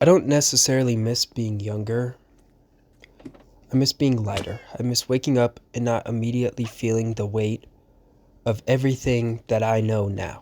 I don't necessarily miss being younger. I miss being lighter. I miss waking up and not immediately feeling the weight of everything that I know now.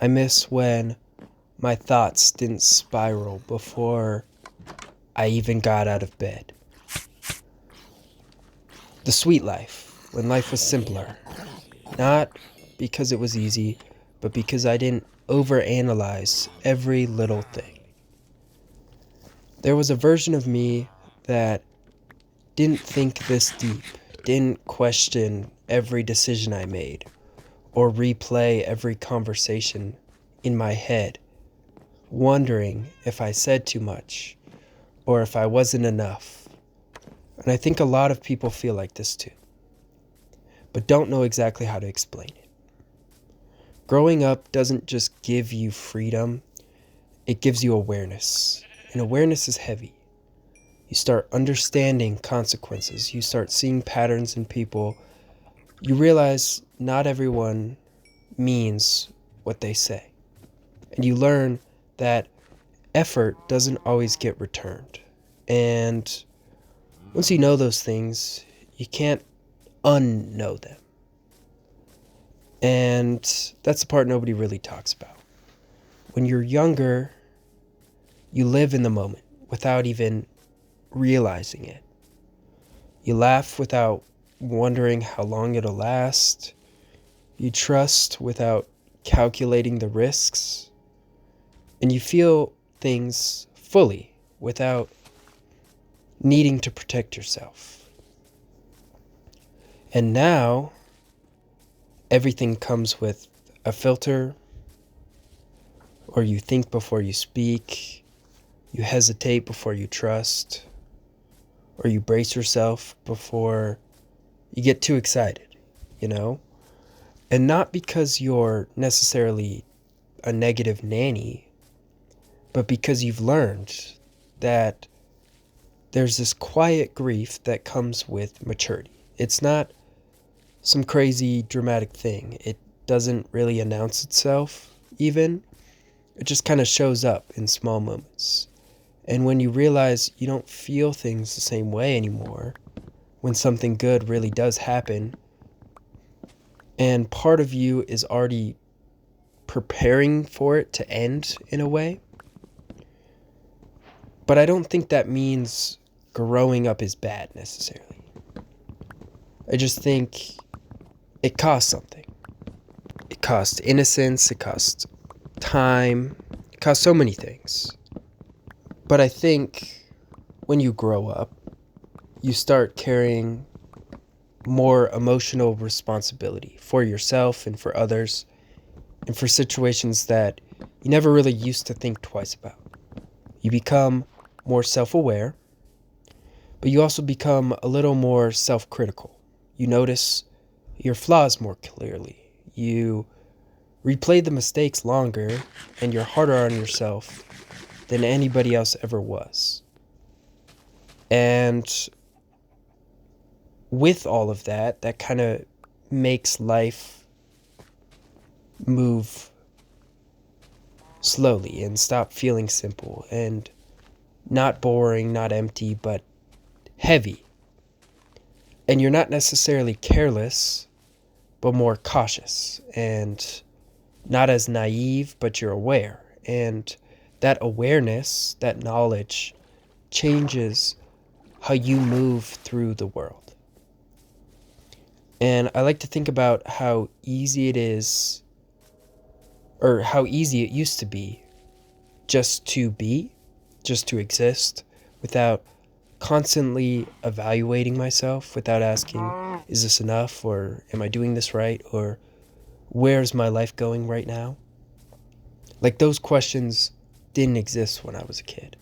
I miss when my thoughts didn't spiral before I even got out of bed. The sweet life, when life was simpler. Not because it was easy, but because I didn't overanalyze every little thing. There was a version of me that didn't think this deep, didn't question every decision I made, or replay every conversation in my head, wondering if I said too much, or if I wasn't enough. And I think a lot of people feel like this too, but don't know exactly how to explain it. Growing up doesn't just give you freedom, it gives you awareness. And awareness is heavy. You start understanding consequences. You start seeing patterns in people. You realize not everyone means what they say. And you learn that effort doesn't always get returned. And once you know those things, you can't unknow them. And that's the part nobody really talks about. When you're younger, you live in the moment without even realizing it. You laugh without wondering how long it'll last. You trust without calculating the risks. And you feel things fully without needing to protect yourself. And now, everything comes with a filter, or you think before you speak, you hesitate before you trust, or you brace yourself before you get too excited, you know? And not because you're necessarily a negative nanny, but because you've learned that there's this quiet grief that comes with maturity. It's not some crazy dramatic thing. It doesn't really announce itself even. It just kind of shows up in small moments. And when you realize you don't feel things the same way anymore, when something good really does happen, and part of you is already preparing for it to end in a way. But I don't think that means growing up is bad necessarily. I just think it costs something. It costs innocence, it costs time, it costs so many things. But I think when you grow up, you start carrying more emotional responsibility for yourself and for others, and for situations that you never really used to think twice about. You become more self-aware, but you also become a little more self-critical. You notice your flaws more clearly. You replay the mistakes longer, and you're harder on yourself than anybody else ever was. And with all of that, that kind of makes life move slowly and stop feeling simple and not boring, not empty, but heavy. And you're not necessarily careless, but more cautious and not as naive, but you're aware. And that awareness, that knowledge, changes how you move through the world. And I like to think about how easy it is, or how easy it used to be just to exist, without constantly evaluating myself, without asking, is this enough, or am I doing this right, or where's my life going right now? Like, those questions didn't exist when I was a kid.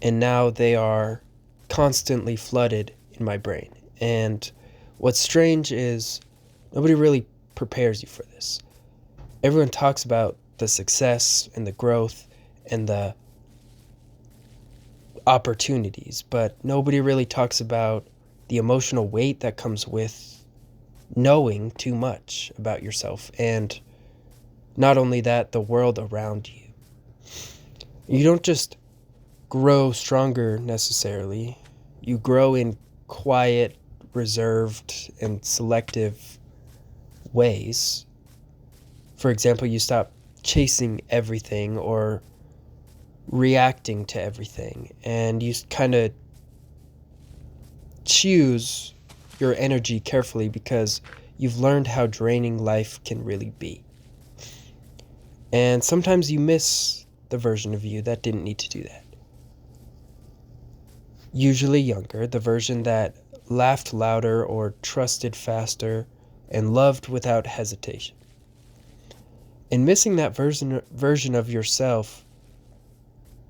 And now they are constantly flooded in my brain. And what's strange is nobody really prepares you for this. Everyone talks about the success and the growth and the opportunities, but nobody really talks about the emotional weight that comes with knowing too much about yourself, and not only that, the world around you. You don't just grow stronger necessarily. You grow in quiet, reserved, and selective ways. For example, you stop chasing everything or reacting to everything, and you kind of choose your energy carefully because you've learned how draining life can really be. And sometimes you miss the version of you that didn't need to do that. Usually younger, the version that laughed louder or trusted faster and loved without hesitation. And missing that version of yourself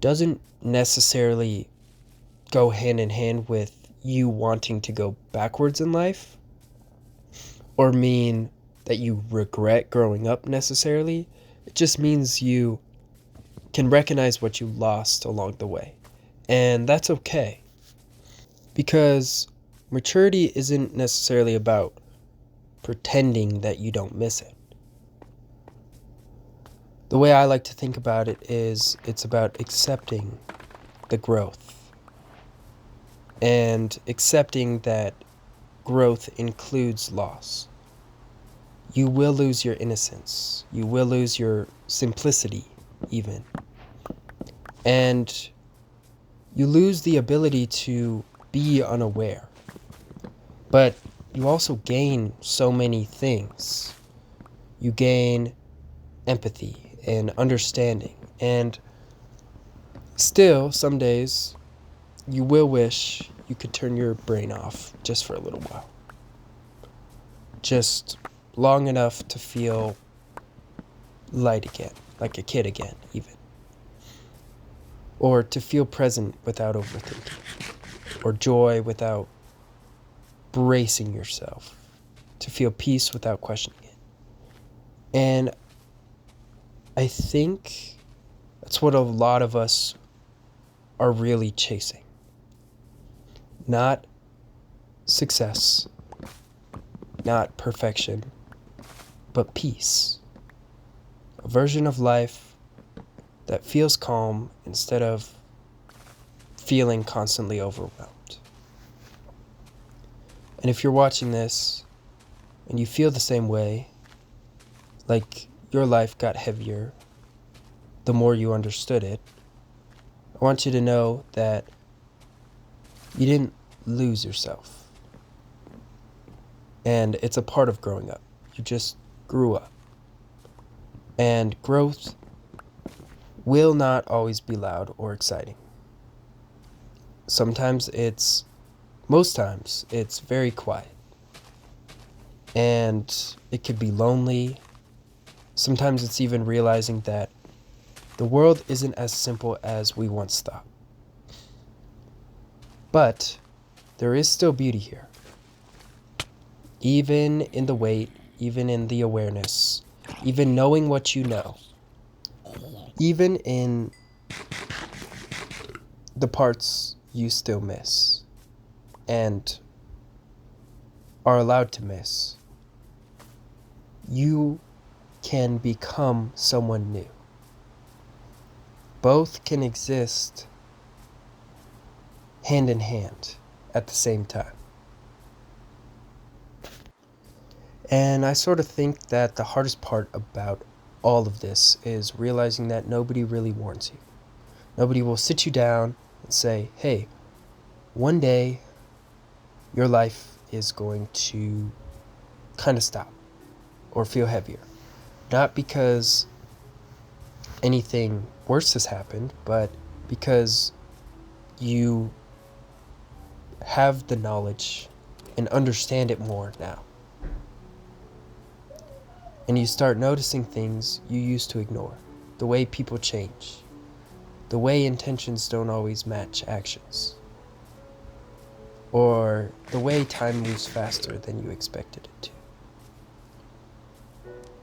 doesn't necessarily go hand in hand with you wanting to go backwards in life or mean that you regret growing up necessarily. It just means you can recognize what you lost along the way. And that's okay. Because maturity isn't necessarily about pretending that you don't miss it. The way I like to think about it is it's about accepting the growth and accepting that growth includes loss. You will lose your innocence. You will lose your simplicity, even. And you lose the ability to be unaware. But you also gain so many things. You gain empathy and understanding. And still, some days, you will wish you could turn your brain off just for a little while. Just long enough to feel light again, like a kid again, even. Or to feel present without overthinking. Or joy without bracing yourself. To feel peace without questioning it. And I think that's what a lot of us are really chasing. Not success, not perfection, but peace. A version of life that feels calm instead of feeling constantly overwhelmed. And if you're watching this and you feel the same way, like your life got heavier the more you understood it, I want you to know that you didn't lose yourself. And it's a part of growing up. You just grew up. And growth will not always be loud or exciting. Most times, it's very quiet. And it could be lonely. Sometimes it's even realizing that the world isn't as simple as we once thought. But there is still beauty here. Even in the wait, even in the awareness, even knowing what you know, even in the parts you still miss and are allowed to miss, you can become someone new. Both can exist hand in hand at the same time. And I sort of think that the hardest part about all of this is realizing that nobody really warns you. Nobody will sit you down and say, hey, one day your life is going to kind of stop or feel heavier. Not because anything worse has happened, but because you have the knowledge and understand it more now. And you start noticing things you used to ignore. The way people change. The way intentions don't always match actions. Or the way time moves faster than you expected it to.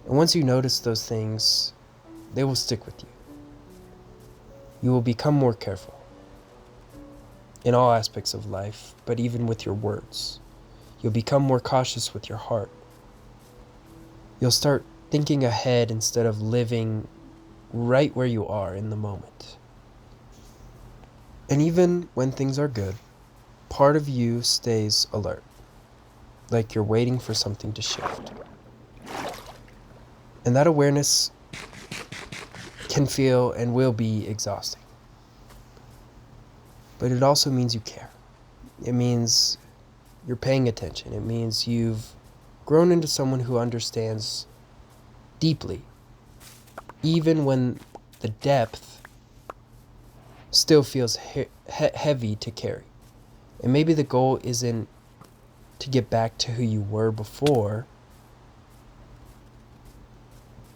And once you notice those things, they will stick with you. You will become more careful. In all aspects of life, but even with your words. You'll become more cautious with your heart. You'll start thinking ahead instead of living right where you are in the moment. And even when things are good, part of you stays alert, like you're waiting for something to shift. And that awareness can feel and will be exhausting. But it also means you care. It means you're paying attention. It means you've grown into someone who understands deeply, even when the depth still feels heavy to carry. And maybe the goal isn't to get back to who you were before,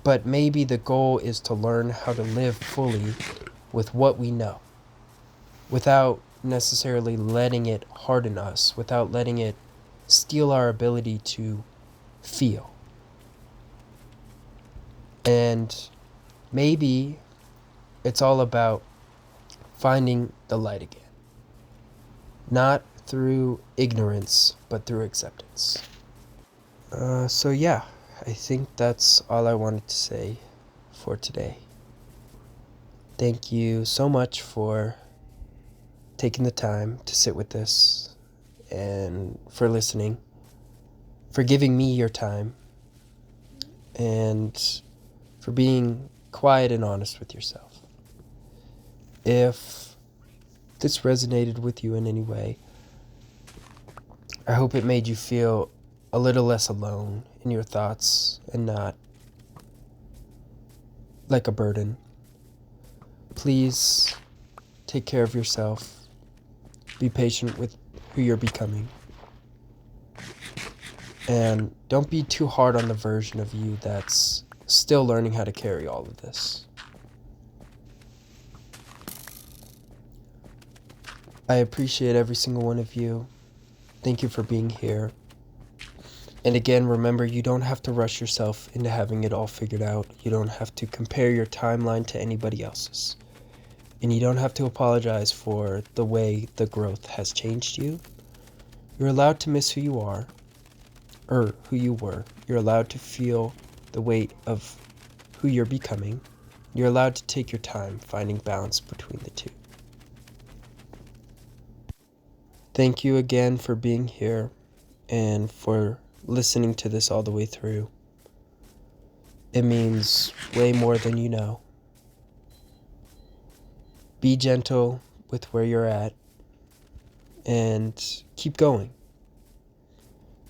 but maybe the goal is to learn how to live fully with what we know, without necessarily letting it harden us, without letting it steal our ability to feel. And maybe it's all about finding the light again. Not through ignorance, but through acceptance. So yeah, I think that's all I wanted to say for today. Thank you so much for taking the time to sit with this and for listening, for giving me your time, and for being quiet and honest with yourself. If this resonated with you in any way, I hope it made you feel a little less alone in your thoughts and not like a burden. Please take care of yourself. Be patient with who you're becoming. And don't be too hard on the version of you that's still learning how to carry all of this. I appreciate every single one of you. Thank you for being here. And again, remember, you don't have to rush yourself into having it all figured out. You don't have to compare your timeline to anybody else's. And you don't have to apologize for the way the growth has changed you. You're allowed to miss who you are, or who you were. You're allowed to feel the weight of who you're becoming. You're allowed to take your time finding balance between the two. Thank you again for being here and for listening to this all the way through. It means way more than you know. Be gentle with where you're at and keep going.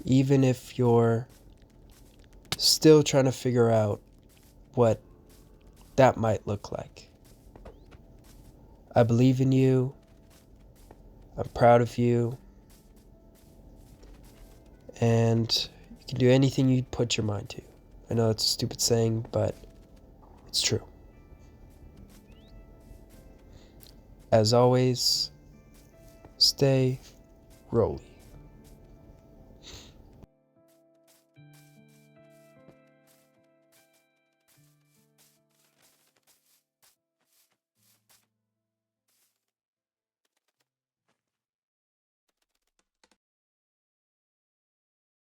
Even if you're still trying to figure out what that might look like. I believe in you. I'm proud of you. And you can do anything you put your mind to. I know it's a stupid saying, but it's true. As always, stay rolly.